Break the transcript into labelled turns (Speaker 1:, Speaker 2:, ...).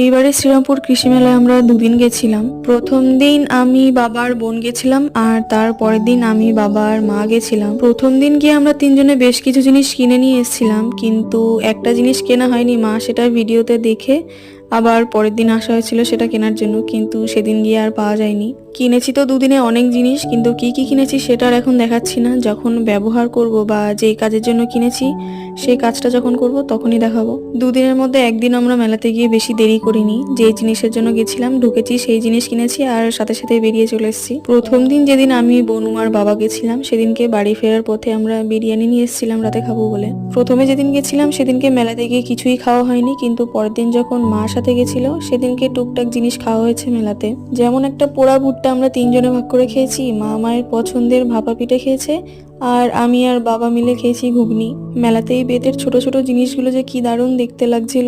Speaker 1: এইবারে শ্রীরামপুর কৃষি মেলায় আমরা দুদিন গেছিলাম। প্রথম দিন আমি বাবার বোন গেছিলাম, আর তার পরের দিন আমি বাবার মা গেছিলাম। প্রথম দিন গিয়ে আমরা তিনজনে বেশ কিছু জিনিস কিনে নিয়ে এসেছিলাম, কিন্তু একটা জিনিস কেনা হয়নি। মা সেটা ভিডিওতে দেখে আবার পরের দিন আসা হয়েছিল সেটা কেনার জন্য, কিন্তু সেদিন গিয়ে আর পাওয়া যায়নি। কিনেছি তো দুদিনে অনেক জিনিস, কিন্তু কি কি কিনেছি সেটা আর এখন দেখাচ্ছি না। যখন ব্যবহার করব বা যেই কাজের জন্য কিনেছি সেই কাজটা যখন করব তখনই দেখাবো। দুদিনের মধ্যে একদিন আমরা মেলাতে গিয়ে বেশি দেরি করিনি। যে জিনিসের জন্য গেছিলাম ঢুকেছি, সেই জিনিস কিনেছি আর সাথে সাথে বেরিয়ে চলে এসেছি। প্রথম দিন যেদিন আমি বনুমার বাবা গেছিলাম, সেদিনকে বাড়ি ফেরার পথে আমরা বিরিয়ানি নিয়ে এসেছিলাম রাতে খাবো বলে। প্রথমে যেদিন গেছিলাম সেদিনকে মেলাতে গিয়ে কিছুই খাওয়া হয়নি, কিন্তু পরের দিন যখন মা সাথে গেছিল সেদিনকে টুকটাক জিনিস খাওয়া হয়েছে মেলাতে। যেমন একটা পোড়া ভুট্টা আমরা তিনজনে ভাগ করে খেয়েছি, মা মায়ের পছন্দের ভাপা পিঠে খেয়েছে, আর আমি আর বাবা মিলে খেয়েছি ঘুগনি। মেলাতে এই বেতের ছোট ছোট জিনিসগুলো যে কি দারুণ দেখতে লাগছিল।